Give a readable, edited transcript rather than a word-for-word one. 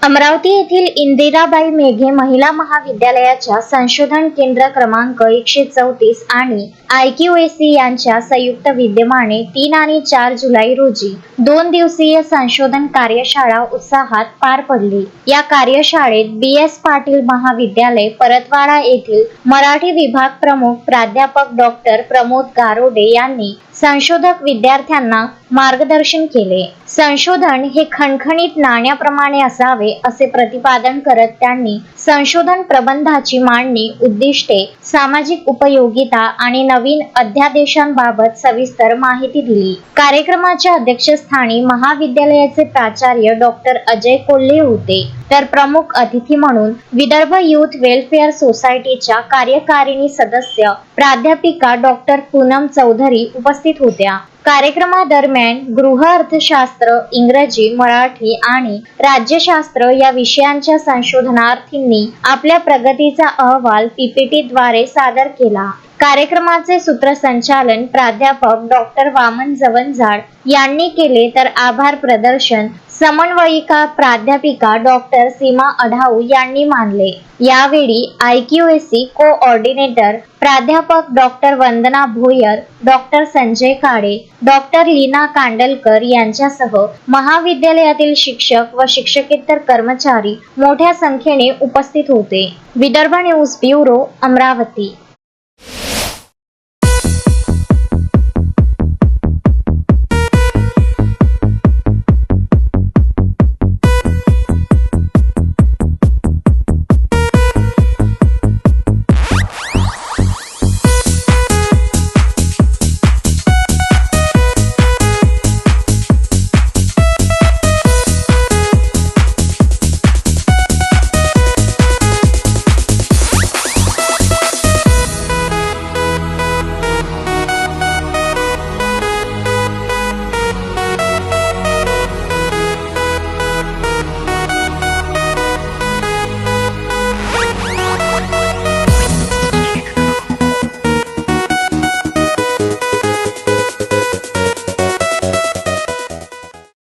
अमरावती येथील इंदिराबाई मेघे महिला महाविद्यालयाच्या संशोधन केंद्र क्रमांक 134 आणि IQAC यांच्या संयुक्त विद्यमाने 3 आणि 4 जुलै रोजी 2 दिवसीय संशोधन कार्यशाळा उत्साहात पार पडली। या कार्यशाळेत BS पाटील महाविद्यालय परतवाडा येथील मराठी विभाग प्रमुख प्राध्यापक डॉक्टर प्रमोद गारोडे यांनी संशोधक विद्यार्थ्यांना मार्गदर्शन केले। संशोधन हे खणखणीत नाण्याप्रमाणे असावे असे प्रतिपादन करत त्यांनी संशोधन प्रबंधाची मांडणी, उद्दिष्टे, सामाजिक उपयोगिता आणि नवीन अध्यादेशांबाबत सविस्तर माहिती दिली। कार्यक्रमाच्या अध्यक्षस्थानी महाविद्यालयाचे प्राचार्य डॉक्टर अजय कोल्हे होते, तर प्रमुख अतिथी म्हणून विदर्भ युथ वेलफेअर सोसायटीच्या कार्यकारिणी सदस्य प्राध्यापिका डॉक्टर पूनम चौधरी उपस्थित होत्या। कार्यक्रमादरम्यान गृह अर्थशास्त्र, इंग्रजी, मराठी आणि राज्यशास्त्र या विषयांच्या संशोधनार्थींनी आपल्या प्रगतीचा अहवाल PPT द्वारे सादर केला। कार्यक्रमाचे सूत्रसंचालन प्राध्यापक डॉक्टर वामन जवंजाळ यांनी केले, तर आभार प्रदर्शन समन्वयिका प्राध्यापिका डॉक्टर सीमा अढाऊ यांनी मानले। यावेळी IQAC कोऑर्डिनेटर प्राध्यापक डॉक्टर वंदना भोयर, डॉक्टर संजय काळे, डॉक्टर लीना कांडलकर यांच्यासह महाविद्यालयातील शिक्षक व शिक्षकेतर कर्मचारी मोठ्या संख्येने उपस्थित होते। Vidarbha news bureau, Amravati.